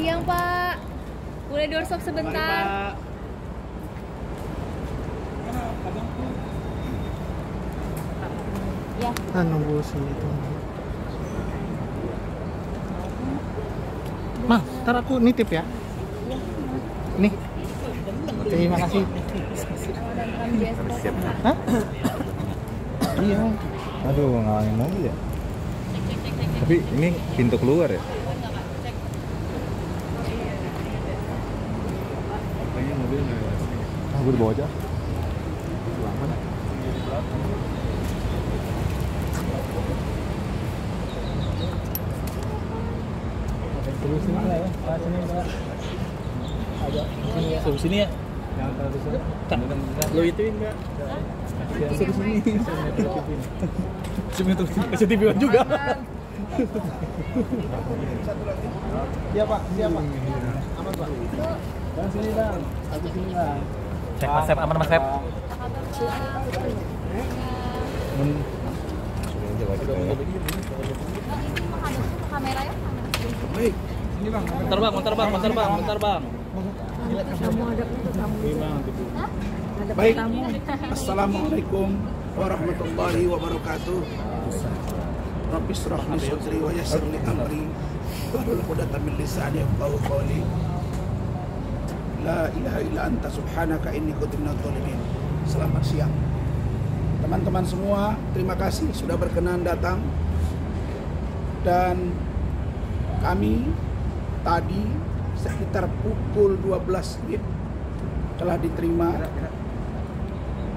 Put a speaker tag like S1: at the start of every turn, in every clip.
S1: siang, Pak. Boleh doorstop sebentar? Ya.
S2: Nunggu sini tuh. Ma, ntar aku nitip ya. Nih. Terima kasih. Hah? Iya.
S3: Aduh, ngalahin mobil ya. Tapi ini pintu keluar ya. Kayaknya mobil nggak ada. Ah, gue dibawa aja. Lama dah. Terus sini lah ya. Sini Pak. Agak sini sini ya. Jangan terlalu sini. Lo ituin enggak? Suruh sini. Sini terus kasih TV juga. Iya Pak, siap Pak. Aman Pak. Bang sini Bang. Satu sini Bang.
S4: Cek Mas Sep, aman Mas Sep.
S1: Kamera ya?
S3: Baik. Ini Bang.
S4: Bentar Bang.
S5: Baik, Assalamualaikum warahmatullahi wabarakatuh. Rabbi shrah li sadri wa yassir li amri wahlul 'uqdatam min lisani yafqahu qawli. La ilaha illa anta subhanaka inni kuntu minadh dhalimin. Selamat siang teman-teman semua, terima kasih sudah berkenan datang. Dan kami tadi sekitar pukul 12 WIB telah diterima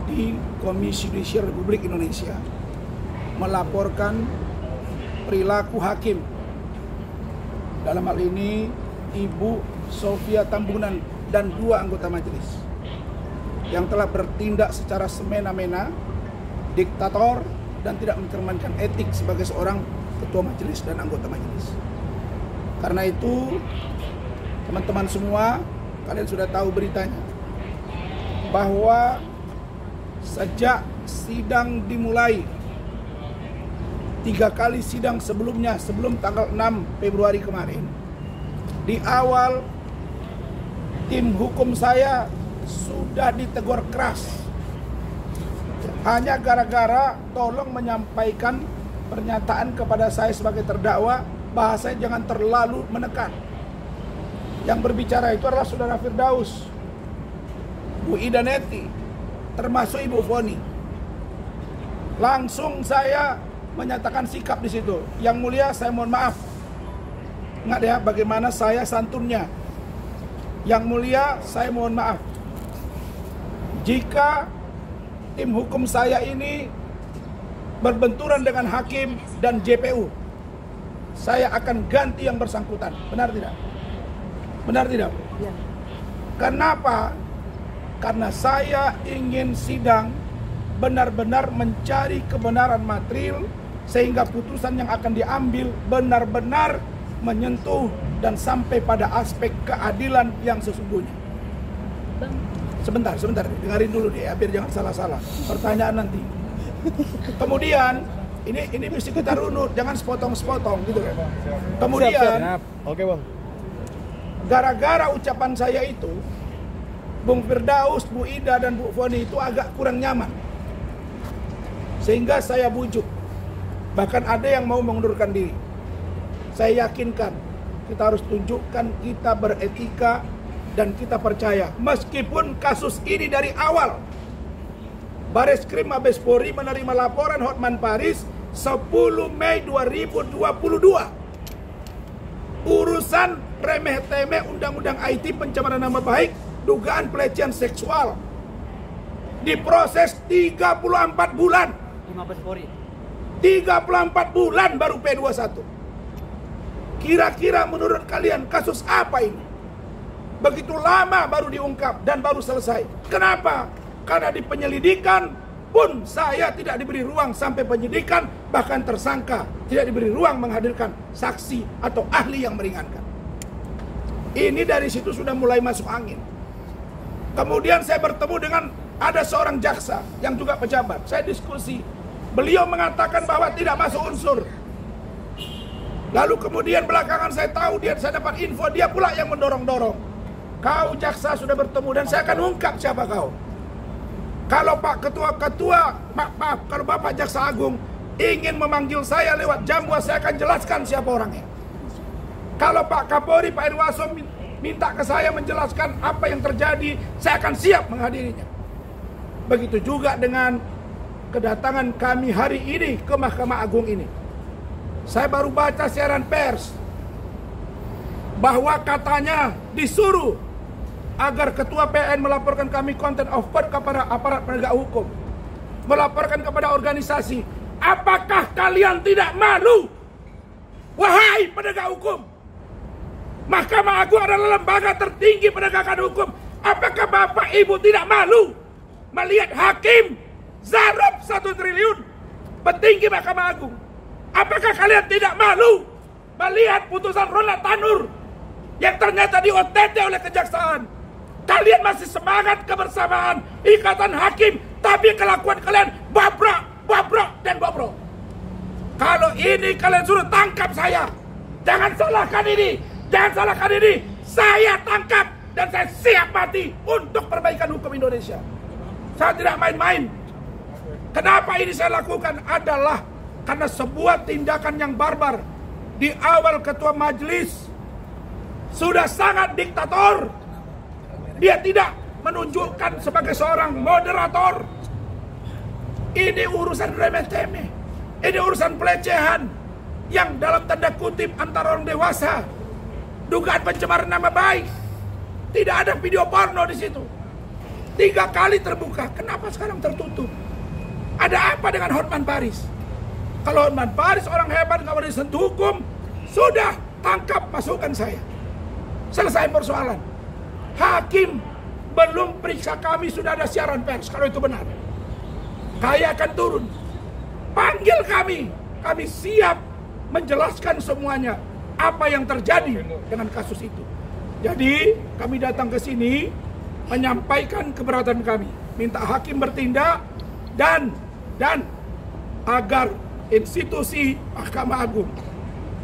S5: di Komisi Yudisial Republik Indonesia melaporkan perilaku hakim, dalam hal ini Ibu Sofia Tambunan dan 2 anggota majelis yang telah bertindak secara semena-mena, diktator, dan tidak mencerminkan etik sebagai seorang ketua majelis dan anggota majelis. Karena itu teman-teman semua, kalian sudah tahu beritanya bahwa sejak sidang dimulai 3 kali sidang sebelumnya, sebelum tanggal 6 Februari kemarin, di awal tim hukum saya sudah ditegur keras hanya gara-gara tolong menyampaikan pernyataan kepada saya sebagai terdakwa bahwa saya jangan terlalu menekan. Yang berbicara itu adalah saudara Firdaus, Bu Ida Neti, termasuk Ibu Foni. Langsung saya menyatakan sikap di situ. Yang mulia, saya mohon maaf. Ingat ya bagaimana saya santunnya. Yang mulia, saya mohon maaf jika tim hukum saya ini berbenturan dengan hakim dan JPU. Saya akan ganti yang bersangkutan. Benar tidak? Benar tidak? Ya. Kenapa? Karena saya ingin sidang benar-benar mencari kebenaran material, sehingga putusan yang akan diambil benar-benar menyentuh dan sampai pada aspek keadilan yang sesungguhnya. Sebentar, dengarin dulu deh, biar jangan salah-salah pertanyaan nanti. Kemudian ini mesti kita runut, jangan sepotong-sepotong gitu kan. Kemudian,
S3: Siap. Oke Bang.
S5: Gara-gara ucapan saya itu, Bung Firdaus, Bu Ida, dan Bu Foni itu agak kurang nyaman, sehingga saya bujuk. Bahkan ada yang mau mengundurkan diri. Saya yakinkan kita harus tunjukkan kita beretika dan kita percaya. Meskipun kasus ini dari awal Bareskrim Mabes Polri menerima laporan Hotman Paris 10 Mei 2022. Urusan remeh-temeh Undang-Undang IT pencemaran nama baik, dugaan pelecehan seksual. Diproses 34 bulan.
S4: Di Mabes Polri.
S5: 34 bulan baru P21. Kira-kira menurut kalian kasus apa ini? Begitu lama baru diungkap dan baru selesai. Kenapa? Karena di penyelidikan pun saya tidak diberi ruang sampai penyidikan, bahkan tersangka tidak diberi ruang menghadirkan saksi atau ahli yang meringankan. Ini dari situ sudah mulai masuk angin. Kemudian saya bertemu dengan ada seorang jaksa yang juga pejabat. Saya diskusi. Beliau mengatakan bahwa tidak masuk unsur. Lalu kemudian belakangan saya tahu, saya dapat info dia pula yang mendorong-dorong. Kau jaksa sudah bertemu dan saya akan ungkap siapa kau. Kalau Pak Ketua, maaf, kalau Bapak Jaksa Agung ingin memanggil saya lewat Jambua, saya akan jelaskan siapa orangnya. Kalau Pak Kapolri, Pak Irwaso minta ke saya menjelaskan apa yang terjadi, saya akan siap menghadirinya. Begitu juga dengan kedatangan kami hari ini ke Mahkamah Agung ini. Saya baru baca siaran pers bahwa katanya disuruh agar Ketua PN melaporkan kami contempt of court kepada aparat penegak hukum, melaporkan kepada organisasi. Apakah kalian tidak malu, wahai penegak hukum? Mahkamah Agung adalah lembaga tertinggi penegakan hukum. Apakah Bapak Ibu tidak malu melihat hakim zarab 1 triliun petinggi Mahkamah Agung? Apakah kalian tidak malu melihat putusan Ronald Tanur yang ternyata di OTT oleh kejaksaan? Kalian masih semangat kebersamaan ikatan hakim, tapi kelakuan kalian bobrok, dan bobrok. Kalau ini kalian suruh tangkap saya, jangan salahkan ini. Saya tangkap dan saya siap mati untuk perbaikan hukum Indonesia. Saya tidak main-main. Kenapa ini saya lakukan? Adalah karena sebuah tindakan yang barbar. Di awal ketua majelis sudah sangat diktator. Dia tidak menunjukkan sebagai seorang moderator. Ini urusan remeh-temeh. Ini urusan pelecehan yang dalam tanda kutip antara orang dewasa. Dugaan pencemaran nama baik. Tidak ada video porno di situ. 3 kali terbuka. Kenapa sekarang tertutup? Ada apa dengan Hotman Paris? Kalau Hotman Paris orang hebat, nggak boleh disentuh hukum, sudah tangkap, masukkan saya. Selesai persoalan. Hakim belum periksa kami, sudah ada siaran pers. Kalau itu benar, saya akan turun. Panggil kami siap menjelaskan semuanya apa yang terjadi dengan kasus itu. Jadi kami datang ke sini menyampaikan keberatan kami, minta hakim bertindak dan agar institusi Mahkamah Agung,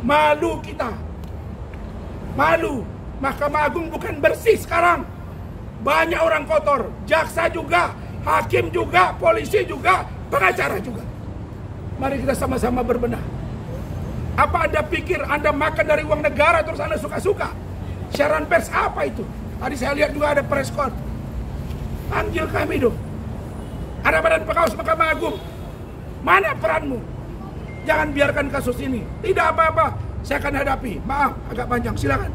S5: malu kita, malu. Mahkamah Agung bukan bersih sekarang, banyak orang kotor, jaksa juga, hakim juga, polisi juga, pengacara juga. Mari kita sama-sama berbenah. Apa Anda pikir Anda makan dari uang negara terus Anda suka-suka? Siaran pers apa itu? Tadi saya lihat juga ada press con. Panggil kami dong. Ada Badan Pengawas Mahkamah Agung. Mana peranmu? Jangan biarkan kasus ini. Tidak apa-apa, saya akan hadapi. Maaf, agak panjang, silakan.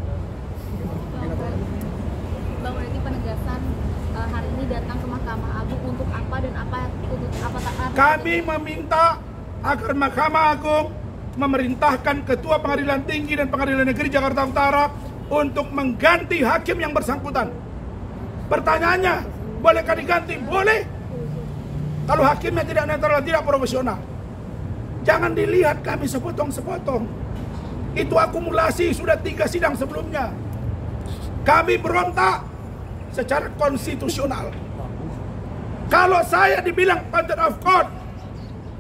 S1: Bang, ini penegasan hari ini datang ke Mahkamah Agung untuk apa dan apa
S5: Kami meminta agar Mahkamah Agung memerintahkan Ketua Pengadilan Tinggi dan Pengadilan Negeri Jakarta Utara untuk mengganti hakim yang bersangkutan. Pertanyaannya, bolehkah diganti? Boleh. Kalau hakimnya tidak netral, tidak profesional. Jangan dilihat kami sepotong-sepotong. Itu akumulasi sudah 3 sidang sebelumnya. Kami berontak secara konstitusional. Kalau saya dibilang contempt of court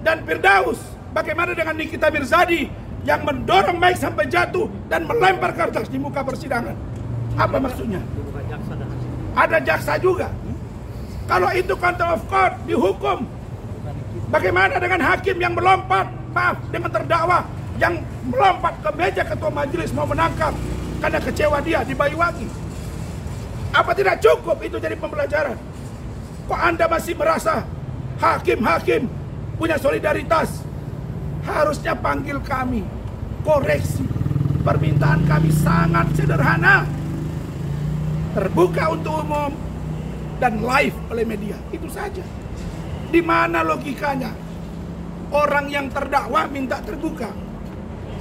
S5: dan Firdaus, bagaimana dengan Nikita Mirzadi yang mendorong Mike sampai jatuh dan melempar kertas di muka persidangan? Apa maksudnya? Ada jaksa juga. Kalau itu contempt of court dihukum. Bagaimana dengan hakim yang melompat, dengan terdakwa yang melompat ke meja ketua majelis mau menangkap karena kecewa dia di Banyuwangi? Apa tidak cukup itu jadi pembelajaran? Kok Anda masih merasa hakim-hakim punya solidaritas? Harusnya panggil kami, koreksi. Permintaan kami sangat sederhana, terbuka untuk umum dan live oleh media. Itu saja. Di mana logikanya? Orang yang terdakwa minta terbuka,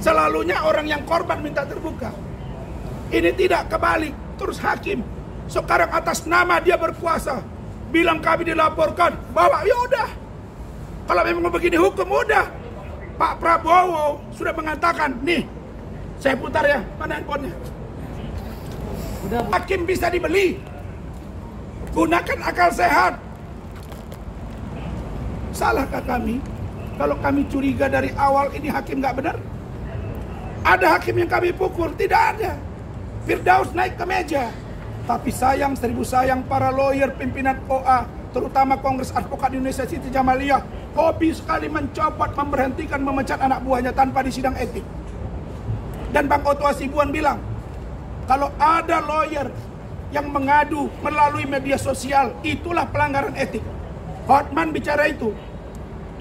S5: selalunya orang yang korban minta terbuka. Ini tidak kebalik. Terus hakim sekarang atas nama dia berkuasa bilang kami dilaporkan, bawa, ya udah. Kalau memang begini hukum, udah. Pak Prabowo sudah mengatakan, nih, saya putar ya, mana handphonenya? Hakim bisa dibeli. Gunakan akal sehat. Salahkah kami kalau kami curiga dari awal ini hakim nggak benar? Ada hakim yang kami pukul? Tidak ada. Firdaus naik ke meja. Tapi sayang, seribu sayang para lawyer pimpinan OA, terutama Kongres Advokat Indonesia Siti Jamaliah, hobi sekali mencopot, memberhentikan, memecat anak buahnya tanpa disidang etik. Dan Bang Oto Hasibuan bilang, kalau ada lawyer yang mengadu melalui media sosial, itulah pelanggaran etik. Hotman bicara itu.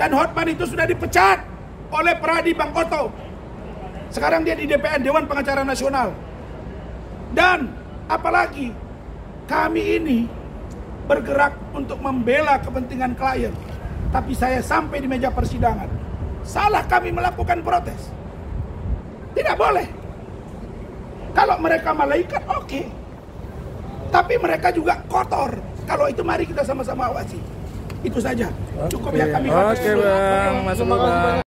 S5: Dan Hotman itu sudah dipecat oleh Pradi Bang Oto. Sekarang dia di DPN, Dewan Pengacara Nasional. Dan apalagi kami ini bergerak untuk membela kepentingan klien. Tapi saya sampai di meja persidangan. Salah kami melakukan protes. Tidak boleh. Kalau mereka malaikat, oke. Tapi mereka juga kotor. Kalau itu mari kita sama-sama awasi. Itu saja. Cukup ya kami.
S3: Oke, Bang. Masuk, Bang.